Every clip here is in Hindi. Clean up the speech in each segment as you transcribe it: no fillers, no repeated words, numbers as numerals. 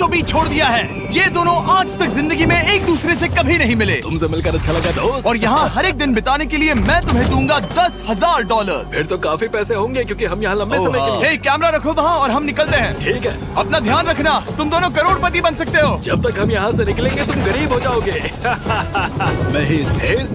को बीच छोड़ दिया है। ये दोनों आज तक जिंदगी में एक दूसरे से कभी नहीं मिले। तुमसे मिलकर अच्छा लगा दोस्त। और यहाँ हर एक दिन बिताने के लिए मैं तुम्हें दूंगा $10,000। फिर तो काफी पैसे होंगे क्योंकि हम यहाँ लंबे समय के लिए। हे, कैमरा रखो वहाँ और हम निकलते हैं। ठीक है, अपना ध्यान रखना, तुम दोनों करोड़पति बन सकते हो। जब तक हम यहाँ से निकलेंगे तुम गरीब हो जाओगे।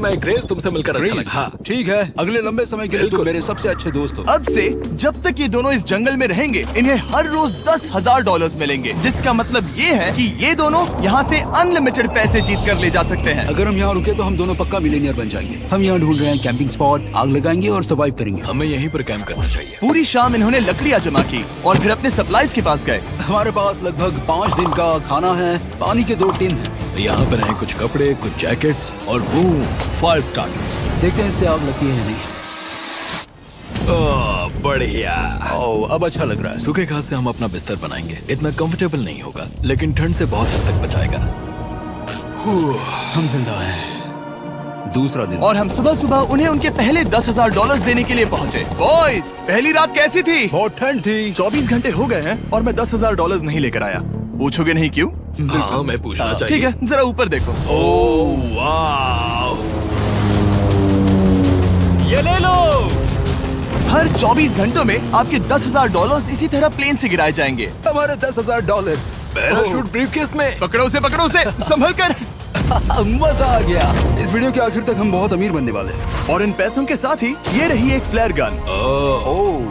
मैं ग्रेस, तुमसे मिलकर अच्छा लगा। हाँ। ठीक है, अगले लंबे समय के लिए तुम मेरे सबसे अच्छे दोस्त हो। अब से जब तक ये दोनों इस जंगल में रहेंगे इन्हें हर रोज $10,000 मिलेंगे, जिसका मतलब ये है कि ये दोनों यहाँ से अनलिमिटेड पैसे जीत कर ले जा सकते हैं। अगर हम यहाँ रुके तो हम दोनों पक्का मिलीनियर बन जाएंगे। हम यहाँ ढूंढ रहे हैं कैंपिंग स्पॉट, आग लगाएंगे और सर्वाइव करेंगे। हमें यहीं पर कैंप करना चाहिए। पूरी शाम इन्होंने लकड़ियाँ जमा की और फिर अपने सप्लाईज के पास गए। हमारे पास लगभग 5 दिन का खाना है, पानी के 2 टिन हैं। यहाँ पर हैं कुछ कपड़े, कुछ जैकेट्स और बूम, फायर स्टार्ट। देखते हैं इससे आग लगती है या नहीं। बढ़िया। अब अच्छा लग रहा है। सूखे घास से हम अपना बिस्तर बनाएंगे। इतना कंफर्टेबल नहीं होगा लेकिन ठंड से बहुत हद तक बचाएगा। हम जिंदा हैं। दूसरा दिन और हम सुबह सुबह उन्हें उनके पहले $10,000 देने के लिए पहुँचे। बॉयज, पहली रात कैसी थी? बहुत ठंड थी। 24 घंटे हो गए हैं और मैं $10,000 नहीं लेकर आया। पूछोगे नहीं क्यों? हाँ, मैं पूछना चाहिए। ठीक है, जरा ऊपर देखो। ओह वाह, ये ले लो। हर 24 घंटों में आपके $10,000 इसी तरह प्लेन से गिराए जाएंगे। हमारे $10,000। पैराशूट ब्रीफकेस में। पकड़ो उसे संभल कर। मजा आ गया। इस वीडियो के आखिर तक हम बहुत अमीर बनने वाले हैं। और इन पैसों के साथ ही ये रही एक फ्लेयर गन।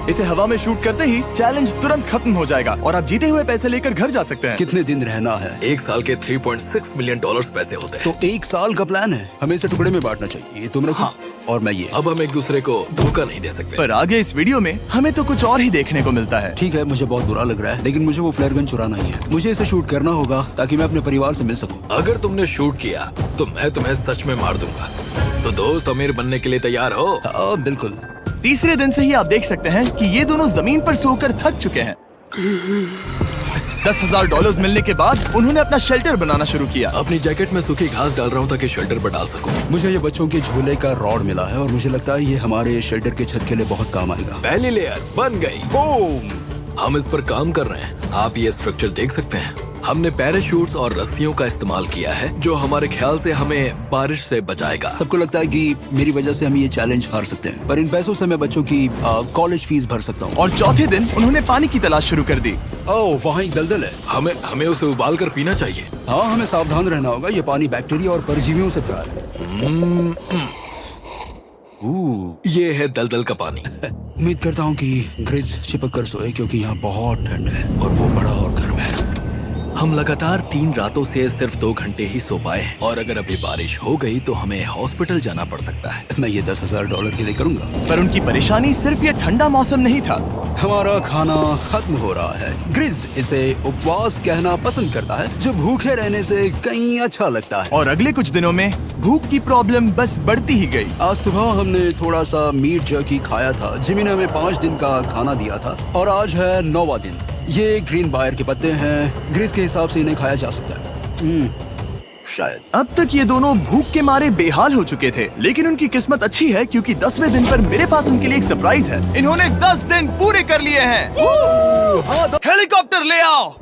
इसे हवा में शूट करते ही चैलेंज तुरंत खत्म हो जाएगा और आप जीते हुए पैसे लेकर घर जा सकते हैं। कितने दिन रहना है? 1 साल के $3.6 मिलियन पैसे होते हैं। तो 1 साल का प्लान है। हमें इसे टुकड़े में बांटना चाहिए। तुम रखो। हाँ। और मैं ये। अब हम एक दूसरे को धोखा नहीं दे सकते। पर आगे इस वीडियो में हमें तो कुछ और ही देखने को मिलता है। ठीक है, मुझे बहुत बुरा लग रहा है लेकिन मुझे वो फ्लेयर गन चुराना ही है। मुझे इसे शूट करना होगा ताकि मैं अपने परिवार से मिल सकूं। अगर तुमने शूट किया तो मैं तुम्हें सच में मार दूंगा। तो दोस्त, अमीर बनने के लिए तैयार हो? बिल्कुल। तीसरे दिन से ही आप देख सकते हैं कि ये दोनों जमीन पर सोकर थक चुके हैं। $10,000 मिलने के बाद उन्होंने अपना शेल्टर बनाना शुरू किया। अपनी जैकेट में सूखी घास डाल रहा हूँ ताकि शेल्टर पर डाल सकूं। मुझे ये बच्चों के झूले का रॉड मिला है और मुझे लगता है ये हमारे शेल्टर के छत के लिए बहुत काम आएगा। पहली लेयर बन गई। बूम! हम इस पर काम कर रहे हैं। आप ये स्ट्रक्चर देख सकते हैं। हमने पैराशूट्स और रस्सियों का इस्तेमाल किया है जो हमारे ख्याल से हमें बारिश से बचाएगा। सबको लगता है कि मेरी वजह से हम ये चैलेंज हार सकते हैं, पर इन पैसों से मैं बच्चों की कॉलेज फीस भर सकता हूँ। और चौथे दिन उन्होंने पानी की तलाश शुरू कर दी। ओह, वहाँ एक दलदल है। हमें उसे उबाल कर पीना चाहिए। हाँ, हमें सावधान रहना होगा। ये पानी बैक्टीरिया और परजीवियों से भरा है। ये है दलदल का पानी। उम्मीद करता हूँ कि ग्रिज चिपक कर सोए क्योंकि यहाँ बहुत ठंड है और वो बड़ा और गर्म है। हम लगातार 3 रातों से सिर्फ 2 घंटे ही सो पाए हैं और अगर अभी बारिश हो गई तो हमें हॉस्पिटल जाना पड़ सकता है। मैं ये $10,000 के लिए करूँगा। पर उनकी परेशानी सिर्फ ये ठंडा मौसम नहीं था। हमारा खाना खत्म हो रहा है। ग्रिज इसे उपवास कहना पसंद करता है, जो भूखे रहने से कहीं अच्छा लगता है। और अगले कुछ दिनों में भूख की प्रॉब्लम बस बढ़ती ही गई। आज सुबह हमने थोड़ा सा मीट जर्की खाया था। जिमी ने हमें 5 दिन का खाना दिया था और आज है 9वां दिन। ये ग्रीन बायर के पत्ते हैं। ग्रिज के हिसाब से इन्हें खाया जा सकता है। शायद। अब तक ये दोनों भूख के मारे बेहाल हो चुके थे, लेकिन उनकी किस्मत अच्छी है क्योंकि 10वें दिन पर मेरे पास उनके लिए एक सरप्राइज है। इन्होंने 10 दिन पूरे कर लिए हैं। हेलीकॉप्टर ले आओ।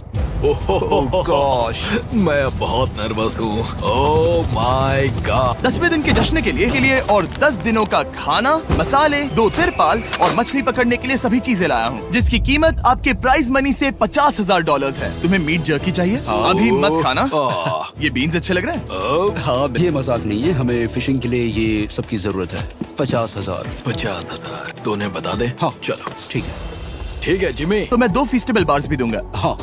ओह गॉश, मैं बहुत नर्वस हूँ। Oh my God. 10वें दिन के जश्न के लिए और 10 दिनों का खाना, मसाले, 2 तिरपाल और मछली पकड़ने के लिए सभी चीजें लाया हूँ, जिसकी कीमत आपके प्राइज मनी से $50,000 है। तुम्हें मीट जर्की चाहिए? अभी मत खाना। ये बीन्स अच्छे लग रहे हैं। हाँ, ये मजाक नहीं है। हमें फिशिंग के लिए ये सबकी जरूरत है। 50,000। 50,000 तो उन्हें बता दे। हाँ, चलो ठीक है जिमी। तो मैं 2 फीस्टेबल बार्स भी दूंगा। हाँ,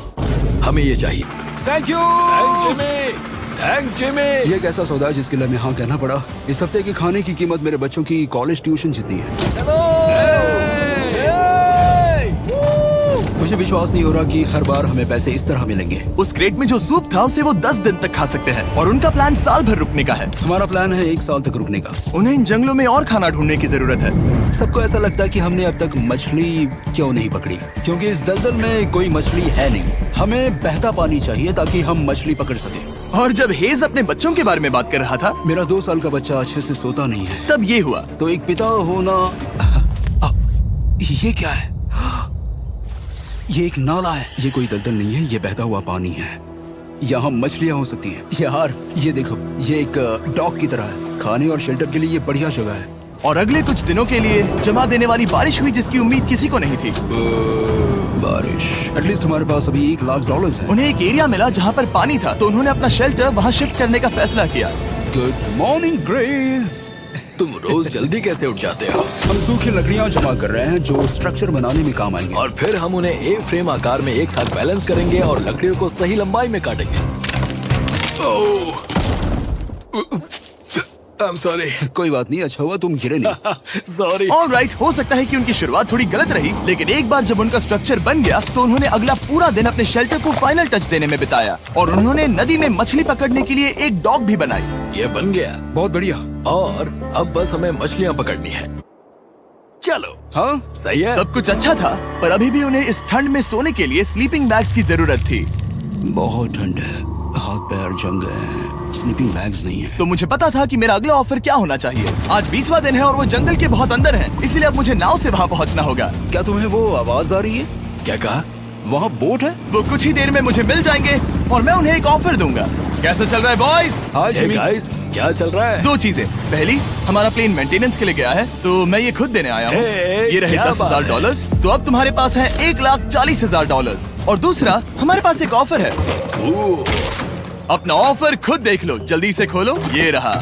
हमें ये चाहिए। Thank you. Thanks Jimmy. ये एक ऐसा सौदा है जिसके लिए हमें हाँ कहना पड़ा। इस हफ्ते के खाने की कीमत मेरे बच्चों की कॉलेज ट्यूशन जितनी है। मुझे विश्वास नहीं हो रहा कि हर बार हमें पैसे इस तरह मिलेंगे। उस क्रेट में जो सूप था उसे वो 10 दिन तक खा सकते हैं और उनका प्लान साल भर रुकने का है। हमारा प्लान है 1 साल तक रुकने का। उन्हें इन जंगलों में और खाना ढूंढने की जरूरत है। सबको ऐसा लगता है कि हमने अब तक मछली क्यों नहीं पकड़ी, क्योंकि इस दलदल में कोई मछली है नहीं। हमें बहता पानी चाहिए ताकि हम मछली पकड़ सके। और जब हेज अपने बच्चों के बारे में बात कर रहा था, मेरा 2 साल का बच्चा अच्छे से सोता नहीं है। तब ये हुआ। तो एक पिता होना। ये क्या है? ये एक नाला है। ये कोई दलदल नहीं है, ये बहता हुआ पानी है। यहाँ मछलियाँ हो सकती हैं। यार ये देखो, ये एक डॉक की तरह है। खाने और शेल्टर के लिए ये बढ़िया जगह है। और अगले कुछ दिनों के लिए जमा देने वाली बारिश हुई जिसकी उम्मीद किसी को नहीं थी। बारिश। एटलीस्ट हमारे पास अभी $1,00,000 है। उन्हें एक एरिया मिला जहाँ पर पानी था, तो उन्होंने अपना शेल्टर वहाँ शिफ्ट करने का फैसला किया। Good morning grace. तुम रोज जल्दी कैसे उठ जाते हो? हम सूखी लकड़ियाँ जमा कर रहे हैं जो स्ट्रक्चर बनाने में काम आएंगे। और फिर हम उन्हें एक फ्रेम आकार में एक साथ बैलेंस करेंगे और लकड़ियों को सही लंबाई में काटेंगे। I'm sorry. कोई बात नहीं, अच्छा हुआ तुम गिरे नहीं। Sorry. ऑलराइट, हो सकता है कि उनकी शुरुआत थोड़ी गलत रही, लेकिन एक बार जब उनका स्ट्रक्चर बन गया तो उन्होंने अगला पूरा दिन अपने शेल्टर को फाइनल टच देने में बिताया और उन्होंने नदी में मछली पकड़ने के लिए एक डॉक भी बनाई। ये बन गया बहुत बढ़िया। और अब बस हमें मछलियाँ पकड़नी है। चलो। हाँ सही है। सब कुछ अच्छा था, पर अभी भी उन्हें इस ठंड में सोने के लिए स्लीपिंग बैग्स की जरूरत थी। बहुत ठंड है, हाथ पैर जम गए हैं, स्लीपिंग बैग्स नहीं है। तो मुझे पता था कि मेरा अगला ऑफर क्या होना चाहिए। आज 20वां दिन है और वो जंगल के बहुत अंदर है, इसलिए अब मुझे नाव से वहाँ पहुँचना होगा। क्या तुम्हें वो आवाज आ रही है? क्या कहा? वहाँ बोट है। वो कुछ ही देर में मुझे मिल जाएंगे और मैं उन्हें एक ऑफर दूंगा। कैसा चल रहा है बॉयज? हाय Hey जिमी। guys, क्या चल रहा है? दो चीजें, पहली हमारा प्लेन मेंटेनेंस के लिए गया है तो मैं ये खुद देने आया हूँ। Hey, ये रहे क्या $10,000, तो अब तुम्हारे पास है $1,40,000। और दूसरा हमारे पास एक ऑफर है। अपना ऑफर खुद देख लो, जल्दी से खोलो, ये रहा।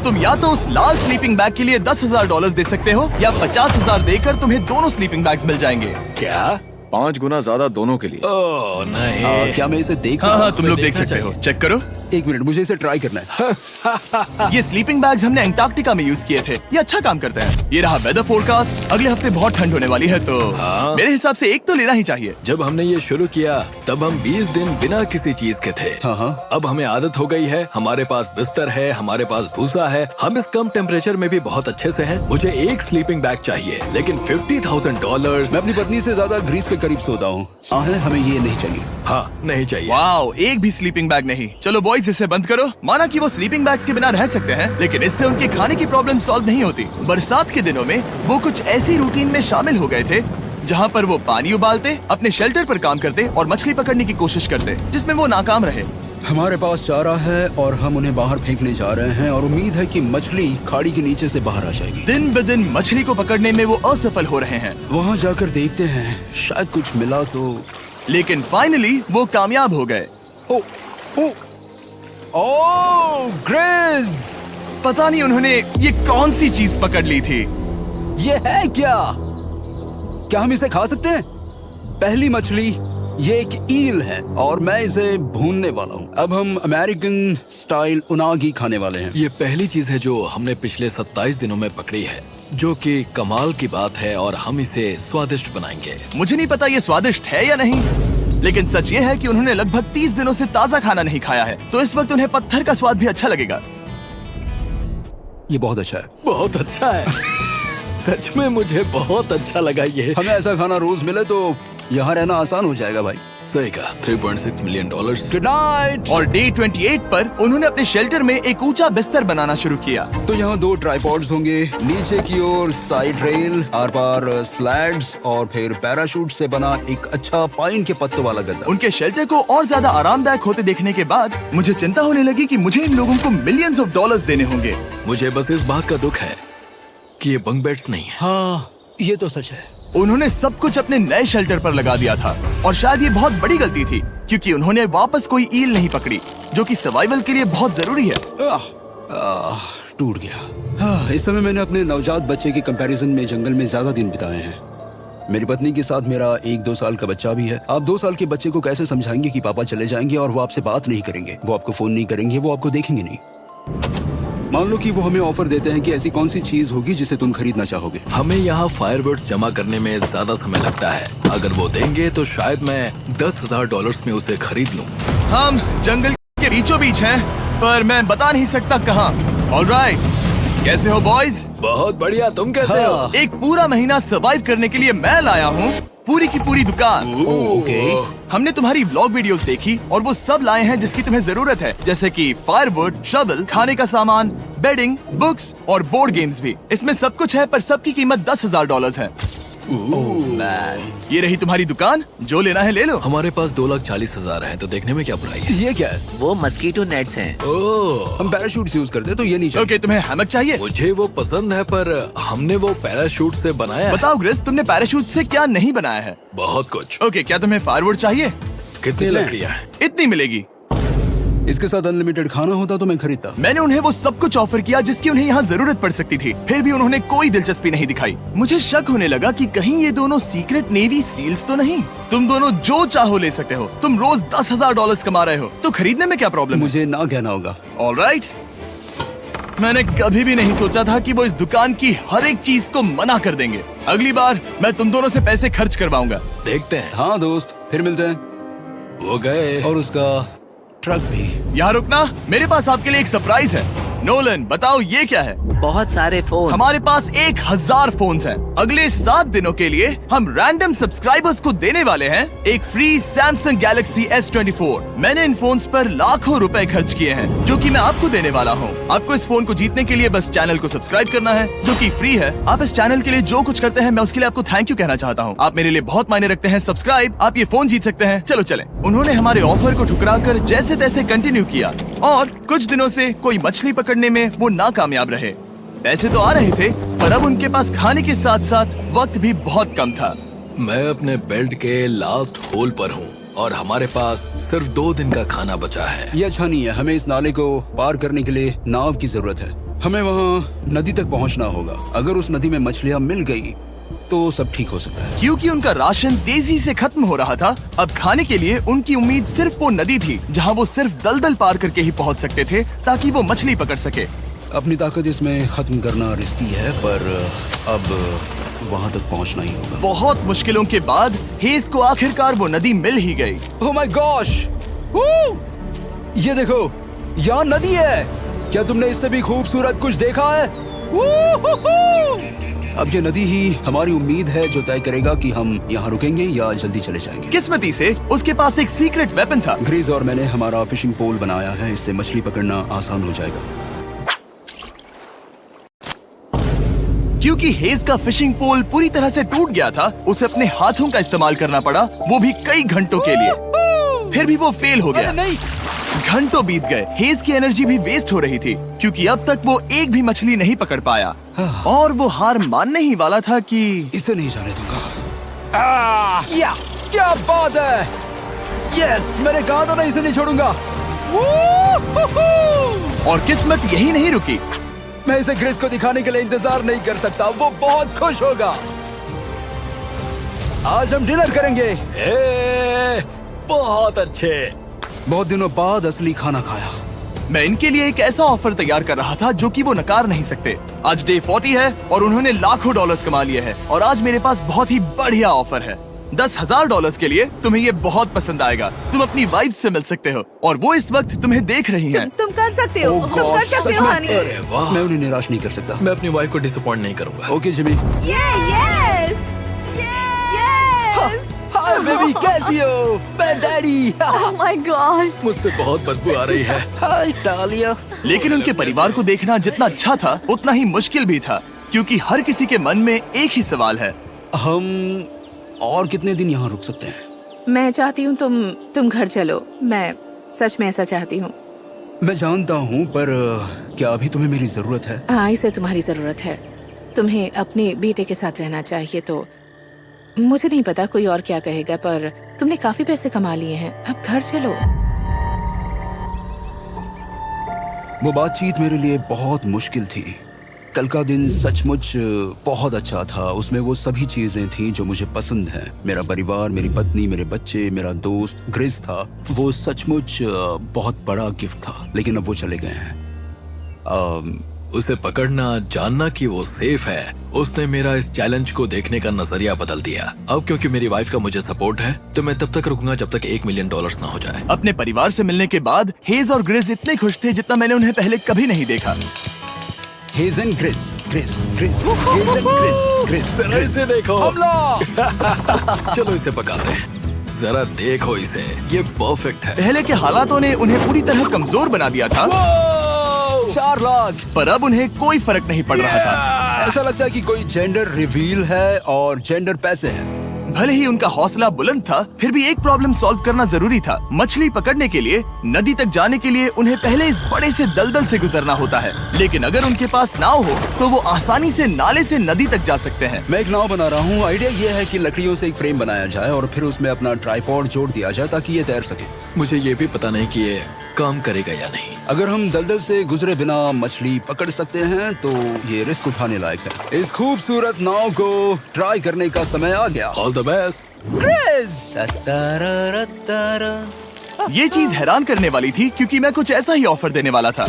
तुम या तो उस लाल स्लीपिंग बैग के लिए $10,000 दे सकते हो या 50,000 देकर तुम्हें दोनों स्लीपिंग बैग्स मिल जाएंगे। क्या? 5 गुना ज्यादा दोनों के लिए। ओह नहीं। क्या मैं इसे देख हाँ सकता हाँ, हूँ? तुम लोग देख देखना सकते हो, चाहिए। चेक करो। एक मिनट, मुझे इसे ट्राई करना है। ये स्लीपिंग बैग्स हमने अंटार्कटिका में यूज किए थे, ये अच्छा काम करते हैं। ये रहा वेदर फोरकास्ट, अगले हफ्ते बहुत ठंड होने वाली है तो हाँ। मेरे हिसाब से एक तो लेना ही चाहिए। जब हमने ये शुरू किया तब हम 20 दिन बिना किसी चीज के थे। हाँ। अब हमें आदत हो गई है, हमारे पास बिस्तर है, हमारे पास भूसा है, हम इस कम टेम्परेचर में भी बहुत अच्छे से हैं। मुझे एक स्लीपिंग बैग चाहिए, लेकिन $50,000। मैं अपनी पत्नी से ज्यादा ग्रीस के करीब सोता हूँ। हमें ये नहीं चाहिए। हाँ, नहीं चाहिए। वाओ, एक भी स्लीपिंग बैग नहीं। चलो बॉयज, इसे बंद करो। माना कि वो स्लीपिंग बैग्स के बिना रह सकते हैं, लेकिन इससे उनके खाने की प्रॉब्लम सॉल्व नहीं होती। बरसात के दिनों में वो कुछ ऐसी रूटीन में शामिल हो गए थे जहाँ पर वो पानी उबालते, अपने शेल्टर पर काम करते और मछली पकड़ने की कोशिश करते, जिसमें वो नाकाम रहे। हमारे पास चारा है और हम उन्हें बाहर फेंकने जा रहे हैं और उम्मीद है कि मछली खाड़ी के नीचे से बाहर आ जाएगी। दिन ब दिन मछली को पकड़ने में वो असफल हो रहे हैं, वहाँ जाकर देखते हैं, शायद कुछ मिला तो। लेकिन फाइनली वो कामयाब हो गए। ओ, ओ, ओ, ग्रेस! पता नहीं उन्होंने ये कौन सी चीज पकड़ ली थी। ये है क्या? क्या हम इसे खा सकते हैं? पहली मछली, ये एक ईल है और मैं इसे भूनने वाला हूँ। अब हम अमेरिकन स्टाइल उनागी खाने वाले हैं। ये पहली चीज है जो हमने पिछले 27 दिनों में पकड़ी है, जो कि कमाल की बात है और हम इसे स्वादिष्ट बनाएंगे। मुझे नहीं पता ये स्वादिष्ट है या नहीं, लेकिन सच ये है कि उन्होंने लगभग 30 दिनों से ताज़ा खाना नहीं खाया है, तो इस वक्त उन्हें पत्थर का स्वाद भी अच्छा लगेगा। ये बहुत अच्छा है। बहुत अच्छा है। सच में मुझे बहुत अच्छा लगा ये। हमें ऐसा खाना रोज मिले तो यहाँ रहना आसान हो जाएगा भाई। सही कहा। $3.6 मिलियन। Good night. और डे 28 पर उन्होंने अपने शेल्टर में एक ऊंचा बिस्तर बनाना शुरू किया। तो यहाँ 2 ट्राइपॉड्स होंगे, नीचे की ओर side rail, are par slides और फिर पैराशूट से बना एक अच्छा पाइन के पत्तों वाला गद्दा। उनके शेल्टर को और ज्यादा आरामदायक होते देखने के बाद मुझे चिंता होने लगी कि मुझे इन लोगों को मिलियंस ऑफ डॉलर्स देने होंगे। मुझे बस इस बात का दुख है कि ये बंक बेड्स नहीं है। हाँ, ये तो सच है। उन्होंने सब कुछ अपने नए शेल्टर पर लगा दिया था और शायद ये बहुत बड़ी गलती थी, क्योंकि उन्होंने वापस कोई ईल नहीं पकड़ी, जो कि सर्वाइवल के लिए बहुत जरूरी है। टूट गया। इस समय मैंने अपने नवजात बच्चे के कंपैरिजन में जंगल में ज्यादा दिन बिताए हैं। मेरी पत्नी के साथ मेरा 1-2 साल का बच्चा भी है। आप 2 साल के बच्चे को कैसे समझाएंगे कि पापा चले जाएंगे और वो आपसे बात नहीं करेंगे, वो आपको फोन नहीं करेंगे, वो आपको देखेंगे नहीं। मान लो कि वो हमें ऑफर देते हैं कि ऐसी कौन सी चीज होगी जिसे तुम खरीदना चाहोगे। हमें यहाँ फायरवर्ड्स जमा करने में ज्यादा समय लगता है। अगर वो देंगे तो शायद मैं $10,000 में उसे खरीद लूँ। हम जंगल के बीचों बीच हैं, पर मैं बता नहीं सकता कहाँ। ऑलराइट, कैसे हो बॉयज? बहुत बढ़िया। तुम कैसे हो? एक पूरा महीना सर्वाइव करने के लिए मैं लाया हूँ पूरी की पूरी दुकान। ओके। हमने तुम्हारी व्लॉग वीडियोस देखी और वो सब लाए हैं जिसकी तुम्हें जरूरत है, जैसे कि फायरवुड, शवल, खाने का सामान, बेडिंग, बुक्स और बोर्ड गेम्स भी। इसमें सब कुछ है, पर सबकी कीमत $10,000 है। मैन, ये रही तुम्हारी दुकान, जो लेना है ले लो। हमारे पास 2,40,000 है, तो देखने में क्या बुराई है? ये क्या है? वो मस्कीटो नेट्स हैं। ओह, हम पैराशूट यूज करते हैं तो ये नहीं चाहिए। ओके, तुम्हें हैमक चाहिए? मुझे वो पसंद है, पर हमने वो पैराशूट से बनाया है। बताओ ग्रेस, तुमने पैराशूट से क्या नहीं बनाया है? बहुत कुछ। ओके, क्या तुम्हें फायरवुड चाहिए? कितनी लकड़ियाँ हैं? इतनी मिलेगी। इसके साथ अनलिमिटेड खाना होता तो मैं खरीदता। मैंने उन्हें वो सब कुछ ऑफर किया जिसकी उन्हें यहाँ जरूरत पड़ सकती थी, फिर भी उन्होंने कोई दिलचस्पी नहीं दिखाई। मुझे शक होने लगा कि कहीं ये दोनों सीक्रेट नेवी सील्स तो नहीं। तुम दोनों जो चाहो ले सकते हो, तुम रोज $10,000 कमा रहे हो, तो खरीदने में क्या प्रॉब्लम है? मुझे ना कहना होगा। ऑलराइट। मैंने कभी भी नहीं सोचा था कि वो इस दुकान की हर एक चीज को मना कर देंगे। अगली बार मैं तुम दोनों से पैसे खर्च करवाऊंगा। देखते हैं। हाँ दोस्त, फिर मिलते हैं। वो गए। और उसका ट्रक भी। यहाँ रुकना, मेरे पास आपके लिए एक सरप्राइज है। नोलन, बताओ ये क्या है? बहुत सारे फोन। हमारे पास 1000 फोन्स हैं। अगले 7 दिनों के लिए हम रैंडम सब्सक्राइबर्स को देने वाले हैं एक फ्री Samsung Galaxy S24। मैंने इन फोन्स पर लाखों रुपए खर्च किए हैं, जो कि मैं आपको देने वाला हूँ। आपको इस फोन को जीतने के लिए बस चैनल को सब्सक्राइब करना है, जो कि फ्री है। आप इस चैनल के लिए जो कुछ करते हैं, मैं उसके लिए आपको थैंक यू कहना चाहता हूँ। आप मेरे लिए बहुत मायने रखते हैं। सब्सक्राइब, आप ये फोन जीत सकते हैं। चलो चलें। उन्होंने हमारे ऑफर को ठुकरा कर जैसे तैसे कंटिन्यू किया, और कुछ दिनों से कोई मछली पकड़ने में वो नाकामयाब रहे। पैसे तो आ रहे थे, पर अब उनके पास खाने के साथ साथ वक्त भी बहुत कम था। मैं अपने बेल्ट के लास्ट होल पर हूँ और हमारे पास सिर्फ 2 दिन का खाना बचा है। ये अच्छा नहीं है। हमें इस नाले को पार करने के लिए नाव की जरूरत है। हमें वहाँ नदी तक पहुँचना होगा। अगर उस नदी में मछलियाँ मिल गई तो सब ठीक हो सकता है। क्योंकि उनका राशन तेजी से खत्म हो रहा था, अब खाने के लिए उनकी उम्मीद सिर्फ वो नदी थी, जहाँ वो सिर्फ दलदल पार करके ही पहुँच सकते थे, ताकि वो मछली पकड़ सके। अपनी ताकत इसमें खत्म करना रिस्की है, पर अब वहाँ तक पहुँचना ही होगा। बहुत मुश्किलों के बाद हेज को आखिरकार वो नदी मिल ही गई। Oh my gosh! ये देखो, यहाँ नदी है। क्या तुमने इससे भी खूबसूरत कुछ देखा है? अब ये नदी ही हमारी उम्मीद है, जो तय करेगा कि हम यहाँ रुकेंगे या जल्दी चले जाएंगे। किस्मती से उसके पास एक सीक्रेट वेपन था। ग्रीज और मैंने हमारा फिशिंग पोल बनाया है, इससे मछली पकड़ना आसान हो जाएगा। क्योंकि हेज का फिशिंग पोल पूरी तरह से टूट गया था, उसे अपने हाथों का इस्तेमाल करना पड़ा, वो भी कई घंटों के लिए। फिर भी वो फेल हो गया। नहीं, घंटों बीत गए। हेज की एनर्जी भी वेस्ट हो रही थी, क्योंकि अब तक वो एक भी मछली नहीं पकड़ पाया, और वो हार मानने ही वाला था कि इसे नहीं जाने दूंगा। या क्या बात है! यस, मैंने कहा था ना, इसे नहीं छोड़ूंगा। और किस्मत यही नहीं रुकी। मैं इसे ग्रेस को दिखाने के लिए इंतजार नहीं कर सकता। वो बहुत खुश होगा। आज हम डिनर करेंगे। बहुत अच्छे। बहुत दिनों बाद असली खाना खाया। मैं इनके लिए एक ऐसा ऑफर तैयार कर रहा था जो कि वो नकार नहीं सकते। आज डे 40 है और उन्होंने लाखों डॉलर्स कमा लिए हैं, और आज मेरे पास बहुत ही बढ़िया ऑफर है। $10,000 के लिए तुम्हें ये बहुत पसंद आएगा। तुम अपनी वाइफ से मिल सकते हो, और वो इस वक्त तुम्हें देख रही हैं। तुम कर सकते हो। Oh तुम कर gosh, सकते सच हो में? हनी। अरे वाह, मैं उन्हें निराश नहीं कर सकता। मैं अपनी वाइफ को डिसअपॉइंट नहीं करूंगा। Okay Jimmy. Yes hi baby, कैसी हो? मैं डैडी। Oh my gosh. मुझसे बहुत बदबू आ रही है। हाय डालिया। लेकिन उनके परिवार को देखना जितना अच्छा था, उतना ही मुश्किल भी था, क्योंकि हर किसी के मन में एक ही सवाल है। हम और कितने दिन यहाँ रुक सकते हैं? मैं चाहती हूँ तुम घर चलो। मैं सच में ऐसा चाहती हूँ। मैं जानता हूँ, पर क्या अभी तुम्हें मेरी जरूरत है? हाँ, इसे तुम्हारी जरूरत है। तुम्हें अपने बेटे के साथ रहना चाहिए। तो मुझे नहीं पता कोई और क्या कहेगा, पर तुमने काफी पैसे कमा लिए हैं। अब घर चलो। वो बातचीत मेरे लिए बहुत मुश्किल थी। कल का दिन सचमुच बहुत अच्छा था। उसमें वो सभी चीजें थी जो मुझे पसंद हैं। मेरा परिवार, मेरी पत्नी, मेरे बच्चे, मेरा दोस्त ग्रिस था। वो सचमुच बहुत बड़ा गिफ्ट था, लेकिन अब वो चले गए हैं। उसे पकड़ना, जानना कि वो सेफ है, उसने मेरा इस चैलेंज को देखने का नजरिया बदल दिया। अब क्योंकि मेरी वाइफ का मुझे सपोर्ट है, तो मैं तब तक रुकूंगा जब तक $1 मिलियन ना हो जाए। अपने परिवार से मिलने के बाद हेज और ग्रिस इतने खुश थे जितना मैंने उन्हें पहले कभी नहीं देखा। Hedge and grease, grease, grease, hedge and grease, grease, जरा इसे देखो। हमला! चलो इसे पकाते हैं। जरा देखो इसे, ये परफेक्ट है। पहले के हालातों ने उन्हें पूरी तरह कमजोर बना दिया था, 4 लाख। पर अब उन्हें कोई फर्क नहीं पड़ रहा था। ऐसा लगता है कि कोई जेंडर रिवील है और जेंडर पैसे हैं। भले ही उनका हौसला बुलंद था, फिर भी एक प्रॉब्लम सॉल्व करना जरूरी था। मछली पकड़ने के लिए नदी तक जाने के लिए उन्हें पहले इस बड़े से दलदल से गुजरना होता है, लेकिन अगर उनके पास नाव हो तो वो आसानी से नाले से नदी तक जा सकते हैं। मैं एक नाव बना रहा हूँ। आइडिया ये है कि लकड़ियों से एक फ्रेम बनाया जाए और फिर उसमें अपना ट्राइपॉड जोड़ दिया जाए ताकि ये तैर सके। मुझे ये भी पता नहीं कि ये काम करेगा या नहीं। अगर हम दलदल से गुजरे बिना मछली पकड़ सकते हैं तो ये रिस्क उठाने लायक है। इस खूबसूरत नाव को ट्राई करने का समय आ गया। All the best. ये चीज हैरान करने वाली थी क्योंकि मैं कुछ ऐसा ही ऑफर देने वाला था।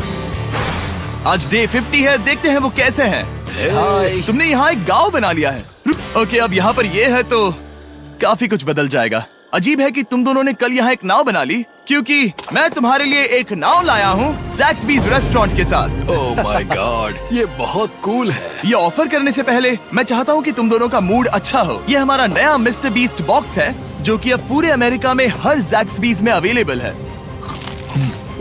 आज डे 50 है, देखते हैं वो कैसे हैं। हाय। तुमने यहाँ एक गांव बना लिया है। ओके, अब यहाँ पर ये है तो काफी कुछ बदल जाएगा। अजीब है कि तुम दोनों ने कल यहाँ एक नाव बना ली, क्योंकि मैं तुम्हारे लिए एक नाव लाया हूँ ज़ैक्सबीज़ रेस्टोरेंट के साथ। ओह माय गॉड, ये बहुत कूल है। ये ऑफर करने से पहले मैं चाहता हूँ कि तुम दोनों का मूड अच्छा हो। ये हमारा नया मिस्टर बीस्ट बॉक्स है जो कि अब पूरे अमेरिका में हर ज़ैक्सबीज़ में अवेलेबल है।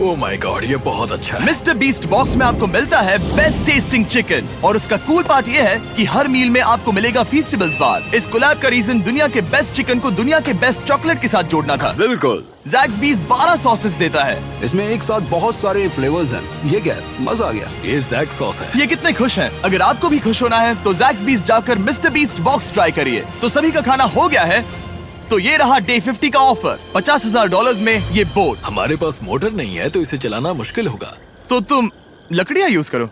ओह माय गॉड, ये बहुत अच्छा है। मिस्टर बीस्ट बॉक्स में आपको मिलता है बेस्ट टेस्टिंग चिकन, और उसका कूल पार्ट ये है कि हर मील में आपको मिलेगा फीस्टेबल्स बार। इस कोलैब का रीजन दुनिया के बेस्ट चिकन को दुनिया के बेस्ट चॉकलेट के साथ जोड़ना था। बिल्कुल। ज़ैक्सबीज़ 12 सॉसेस देता है। इसमें एक साथ बहुत सारे फ्लेवर्स हैं। ये क्या है? मजा आ गया। ये जैक सॉस है। ये कितने खुश हैं। अगर आपको भी खुश होना है तो ज़ैक्सबीज़ जाकर मिस्टर बीस्ट बॉक्स ट्राई करिए। तो सभी का खाना हो गया है, तो ये रहा डे 50 का ऑफर। $50,000 में ये बोट। हमारे पास मोटर नहीं है तो इसे चलाना मुश्किल होगा। तो तुम लकड़ियाँ यूज करो।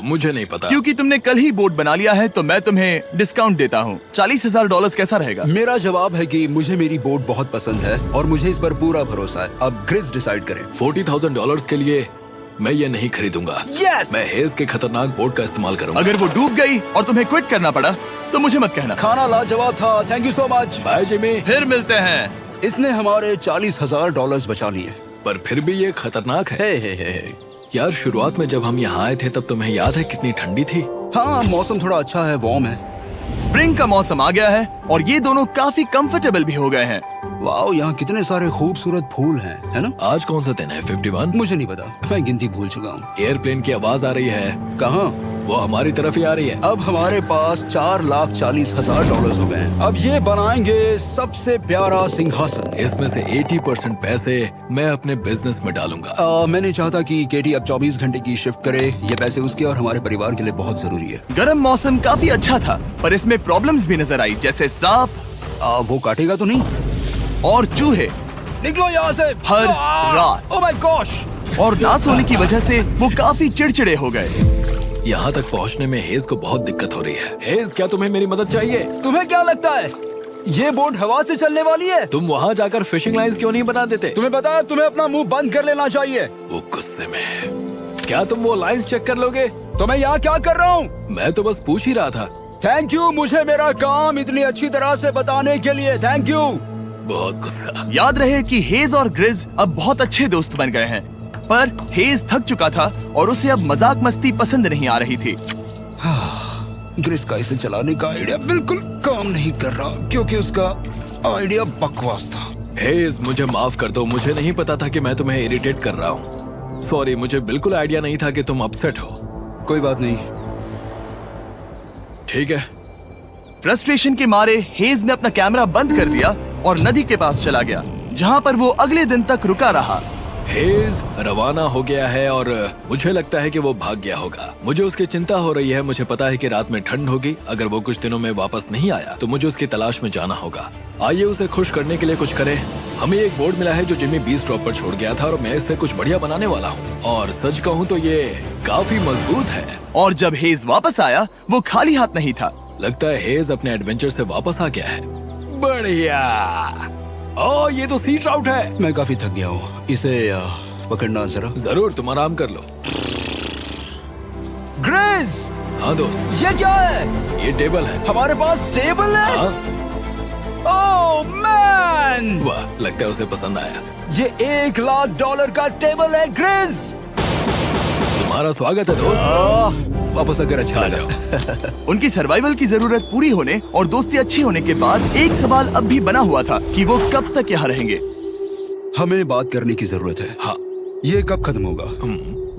मुझे नहीं पता। क्योंकि तुमने कल ही बोट बना लिया है तो मैं तुम्हें डिस्काउंट देता हूँ। $40,000 कैसा रहेगा? मेरा जवाब है कि मुझे मेरी बोट बहुत पसंद है और मुझे इस पर पूरा भरोसा है। अब ग्रिज डिसाइड करें। $40,000 के लिए मैं ये नहीं खरीदूंगा। Yes! मैं हेज के खतरनाक बोट का इस्तेमाल करूंगा। अगर वो डूब गई और तुम्हें क्विट करना पड़ा तो मुझे मत कहना। खाना लाजवाब था। Thank you so much. Bye Jimmy. फिर मिलते हैं। इसने हमारे $40,000 बचा लिए। पर फिर भी ये खतरनाक है। हे। यार, शुरुआत में जब हम यहाँ आए थे तब तुम्हें याद है कितनी ठंडी थी? हाँ, मौसम थोड़ा अच्छा है, वार्म है। स्प्रिंग का मौसम आ गया है और ये दोनों काफी कंफर्टेबल भी हो गए हैं। वाओ, यहाँ कितने सारे खूबसूरत फूल हैं, है ना? आज कौन सा दिन है? 51? मुझे नहीं पता, मैं गिनती भूल चुका हूँ। एयरप्लेन की आवाज आ रही है। कहाँ? वो हमारी तरफ ही आ रही है। अब हमारे पास $4,40,000 हो गए हैं। अब ये बनाएंगे सबसे प्यारा सिंहासन। इसमें से 80% पैसे मैं अपने बिजनेस में डालूंगा। मैं नहीं चाहता कि केटी अब 24 घंटे की शिफ्ट करे। ये पैसे उसके और हमारे परिवार के लिए बहुत जरूरी है। गर्म मौसम काफी अच्छा था, पर इसमें प्रॉब्लम्स भी नजर आई, जैसे सांप वो काटेगा तो नहीं? और चूहे निकलो यहाँ से हर रात। Oh my gosh. और ना सोने की वजह से वो काफी चिड़चिड़े हो गए। यहाँ तक पहुँचने में हेज को बहुत दिक्कत हो रही है। हेज, क्या तुम्हें मेरी मदद चाहिए? तुम्हें क्या लगता है ये बोट हवा से चलने वाली है? तुम वहाँ जाकर फिशिंग लाइंस क्यों नहीं बना देते? तुम्हें पता है तुम्हें अपना मुंह बंद कर लेना चाहिए। वो गुस्से में है। क्या तुम वो लाइंस चेक कर लोगे? तो मैं यहाँ क्या कर रहा हूँ? मैं तो बस पूछ ही रहा था। थैंक यू मुझे मेरा काम इतनी अच्छी तरह से बताने के लिए। Thank you. बहुत गुस्सा। याद रहे कि हेज और ग्रिज अब बहुत अच्छे दोस्त बन गए हैं, पर हेज थक चुका था और उसे अब मजाक मस्ती पसंद नहीं आ रही थी। ग्रिस का इसे चलाने का आइडिया बिल्कुल काम नहीं कर रहा क्योंकि उसका आइडिया बकवास था। हेज, मुझे माफ कर दो। मुझे नहीं पता था कि मैं तुम्हें इरिटेट कर रहा हूँ। सॉरी, मुझे बिल्कुल आइडिया नहीं था कि तुम अपसेट हो। कोई बात नहीं। ठीक है। फ्रस्ट्रेशन के मारे हेज ने अपना कैमरा बंद कर दिया और नदी के पास चला गया, जहाँ पर वो अगले दिन तक रुका रहा। हेज रवाना हो गया है और मुझे लगता है कि वो भाग गया होगा। मुझे उसकी चिंता हो रही है। मुझे पता है कि रात में ठंड होगी। अगर वो कुछ दिनों में वापस नहीं आया तो मुझे उसकी तलाश में जाना होगा। आइए उसे खुश करने के लिए कुछ करें। हमें एक बोर्ड मिला है जो जिमी बीच ड्रॉप पर छोड़ गया था और मैं इससे कुछ बढ़िया बनाने वाला हूँ। और सच कहूँ तो ये काफी मजबूत है। और जब हेज वापस आया वो खाली हाथ नहीं था। लगता है हेज अपने एडवेंचर से वापस आ गया है। बढ़िया। ओह, ये तो सी ट्राउट है। मैं काफी थक गया हूँ, इसे पकड़ना जरा। जरूर, तुम आराम कर लो। ग्रेस, हाँ दोस्त, ये क्या है? ये टेबल है। हमारे पास टेबल है? हाँ। ओह मैन, वाह, लगता है उसे पसंद आया। ये $1,00,000 का टेबल है। ग्रेस, तुम्हारा स्वागत है दोस्त। वापस अगर अच्छा आ लगा। उनकी सर्वाइवल की जरूरत पूरी होने और दोस्ती अच्छी होने के बाद एक सवाल अब भी बना हुआ था कि वो कब तक यहाँ रहेंगे। हमें बात करने की जरूरत है। हाँ। ये कब खत्म होगा?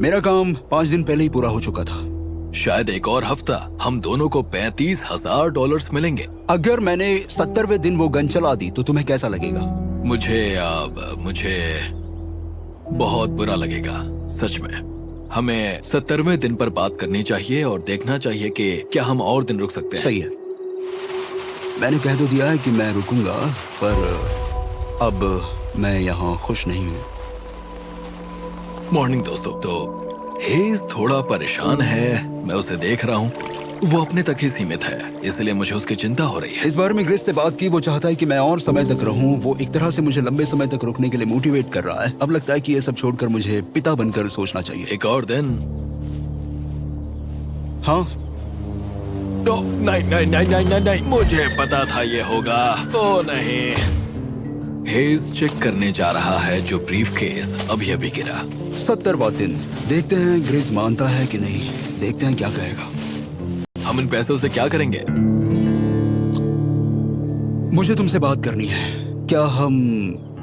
मेरा काम 5 दिन पहले ही पूरा हो चुका था। शायद एक और हफ्ता हम दोनों को $35,000 मिलेंगे। अगर मैंने 70वें दिन वो गन चला दी तो तुम्हें कैसा लगेगा? मुझे बहुत बुरा लगेगा, सच में। हमें 70वें दिन पर बात करनी चाहिए और देखना चाहिए कि क्या हम और दिन रुक सकते हैं। सही है, मैंने कह तो दिया है कि मैं रुकूंगा, पर अब मैं यहाँ खुश नहीं हूँ। मॉर्निंग दोस्तों। तो हेज थोड़ा परेशान है, मैं उसे देख रहा हूँ। वो अपने तक ही सीमित है, इसलिए मुझे उसकी चिंता हो रही है। इस बार में ग्रिस से बात की, वो चाहता है कि मैं और समय तक रहूं। वो एक तरह से मुझे लंबे समय तक रुकने के लिए मोटिवेट कर रहा है। अब लगता है कि ये सब छोड़कर मुझे पिता बनकर सोचना चाहिए। एक और दिन? हाँ, नहीं, मुझे पता था ये होगा। ओ नहीं। हेज चेक करने जा रहा है जो ब्रीफकेस अभी अभी गिरा। 70वां दिन। देखते हैं ग्रिस मानता है कि नहीं। देखते हैं क्या कहेगा। हम इन पैसों से क्या करेंगे? मुझे तुमसे बात करनी है। क्या हम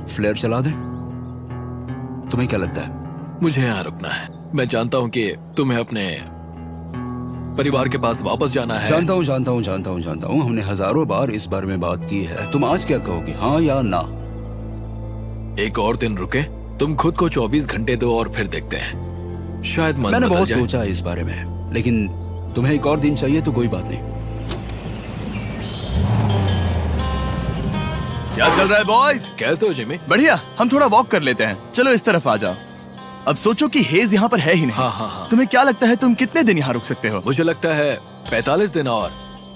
फ्लेयर चला दें? तुम्हें क्या लगता है? मुझे यहाँ रुकना है। मैं जानता हूँ कि तुम्हें अपने परिवार के पास वापस जाना है। जानता हूँ। हमने हजारों बार इस बारे में बात की है। तुम आज क्या कहोगे, हाँ या ना? एक और दिन रुके? तुम खुद को 24 घंटे दो और फिर देखते हैं। शायद मन मैंने बदल बहुत जाए। सोचा है इस बारे में, लेकिन तुम्हें एक और दिन चाहिए तो कोई बात नहीं। क्या चल रहा है बॉयज? कैसे हो जिमी? बढ़िया, हम थोड़ा वॉक कर लेते हैं। चलो इस तरफ आ जाओ। अब सोचो कि हेज यहाँ पर है ही नहीं। हाँ। तुम्हें क्या लगता है तुम कितने दिन यहाँ रुक सकते हो? मुझे लगता है 45 दिन और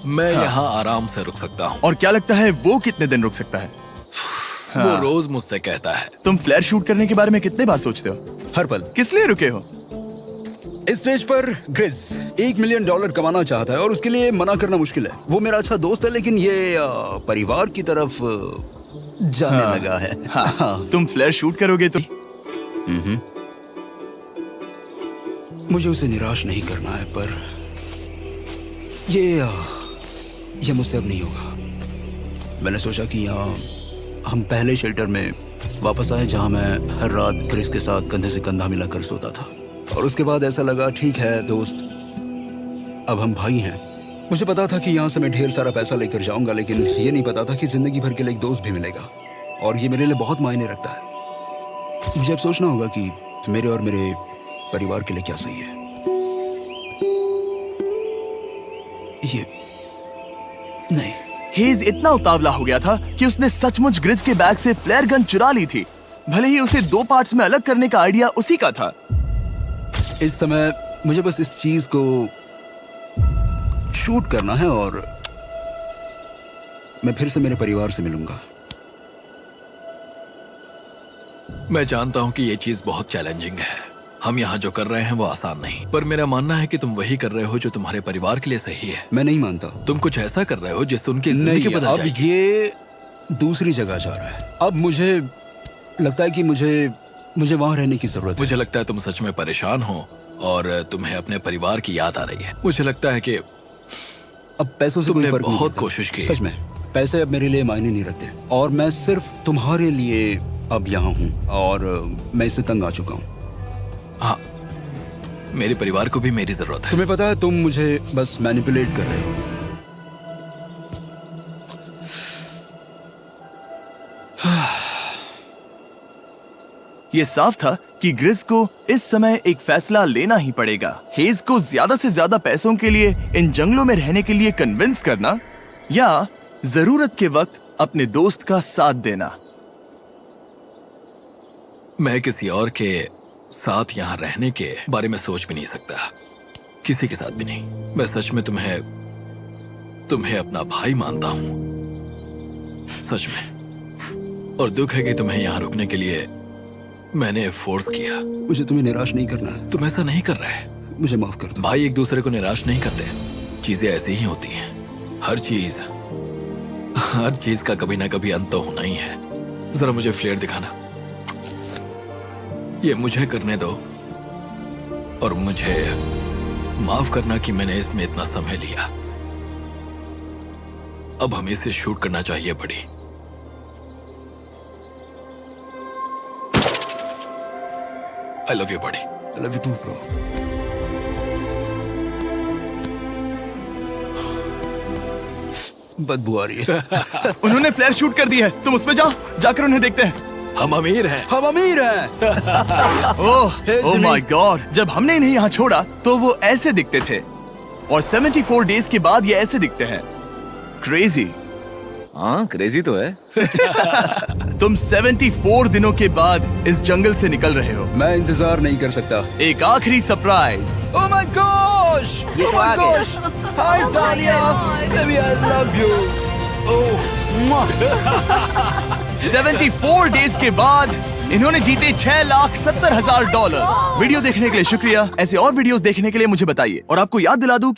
मैं हाँ। यहाँ आराम से रुक सकता हूँ। और क्या लगता है वो कितने दिन रुक सकता है? वो रोज मुझसे कहता है। तुम फ्लेयर शूट करने के बारे में कितने बार सोचते हो? हर पल। किस लिए रुके हो? इस स्टेज पर ग्रिस $1 मिलियन कमाना चाहता है और उसके लिए मना करना मुश्किल है। वो मेरा अच्छा दोस्त है, लेकिन ये परिवार की तरफ जाने लगा है। हाँ। तुम फ्लेयर शूट करोगे तो? मुझे उसे निराश नहीं करना है, पर ये मुझसे अब नहीं होगा। मैंने सोचा कि यहाँ हम पहले शेल्टर में वापस आए, जहाँ मैं हर रात ग्रिस के साथ कंधे से कंधा मिलाकर सोता था। और उसके बाद ऐसा लगा, ठीक है दोस्त, अब हम भाई हैं। मुझे पता था कि यहाँ से मैं ढेर सारा पैसा लेकर जाऊंगा, लेकिन ये नहीं पता था कि जिंदगी भर के लिए एक दोस्त भी मिलेगा, और ये मेरे लिए बहुत मायने रखता है। मुझे अब सोचना होगा कि मेरे और मेरे परिवार के लिए क्या सही है। ये नहीं। हेज इतना उतावला हो गया था कि उसने सचमुच ग्रिस के बैग से फ्लेयर गन चुरा ली थी, भले ही उसे 2 पार्ट्स में अलग करने का आइडिया उसी का था। इस समय मुझे बस इस चीज को शूट करना है और मैं फिर से मेरे परिवार से मिलूंगा। मैं जानता हूँ कि ये चीज बहुत चैलेंजिंग है। हम यहाँ जो कर रहे हैं वो आसान नहीं, पर मेरा मानना है कि तुम वही कर रहे हो जो तुम्हारे परिवार के लिए सही है। मैं नहीं मानता। तुम कुछ ऐसा कर रहे हो जिससे उनकी जिंदगी बदल अब जाएगी। ये दूसरी जगह जा रहा है। अब मुझे लगता है कि मुझे वहां रहने की जरूरत है। मुझे लगता है तुम सच में परेशान हो और तुम्हें अपने परिवार की याद आ रही है। मुझे लगता है कि अब पैसों से तुमने कोई फर्क नहीं बहुत पड़ता। कोशिश की। सच में पैसे अब मेरे लिए मायने नहीं रखते, और मैं सिर्फ तुम्हारे लिए अब यहाँ हूँ, और मैं इससे तंग आ चुका हूँ। हाँ, मेरे परिवार को भी मेरी जरूरत है। तुम्हें पता है, तुम मुझे बस मैनिपुलेट कर रहे हो। ये साफ था कि ग्रिस को इस समय एक फैसला लेना ही पड़ेगा। हेज को ज्यादा से ज्यादा पैसों के लिए इन जंगलों में रहने के लिए कन्विंस करना, या जरूरत के वक्त अपने दोस्त का साथ देना। मैं किसी और के साथ यहाँ रहने के बारे में सोच भी नहीं सकता, किसी के साथ भी नहीं। मैं सच में तुम्हें अपना भाई मानता हूँ, सच में। और दुख है कि तुम्हें यहाँ रुकने के लिए मैंने फोर्स किया। मुझे तुम्हें निराश नहीं करना है। तुम ऐसा नहीं कर रहे। मुझे माफ कर दो। भाई एक दूसरे को निराश नहीं करते, चीजें ऐसे ही होती हैं। हर चीज का कभी ना कभी अंत तो होना ही है। जरा मुझे फ्लेयर दिखाना। ये मुझे करने दो, और मुझे माफ करना कि मैंने इसमें इतना समय लिया। अब हमें इसे शूट करना चाहिए बड़ी। I love you, buddy. I love you too, bro. बदबू आ रही है। उन्होंने फ्लेयर शूट कर दी है, तुम उसमें जाओ, जाकर उन्हें देखते हैं। हम अमीर हैं। हम अमीर हैं। ओह Jimmy. माय गॉड, जब हमने इन्हें यहाँ छोड़ा तो वो ऐसे दिखते थे और 74 डेज के बाद ये ऐसे दिखते हैं। क्रेजी। हाँ क्रेजी तो है। तुम 74 दिनों के बाद इस जंगल से निकल रहे हो। मैं इंतजार नहीं कर सकता। एक आखिरी सरप्राइज। Oh my gosh! ये Oh तो my आ गया। gosh! Hi Dahlia! Baby, I love you. Oh, mwah. 74 days के बाद इन्होंने जीते $6,70,000। वीडियो देखने के लिए शुक्रिया। ऐसे और वीडियोस देखने के लिए मुझे बताइए और आपको याद दिला दूं कि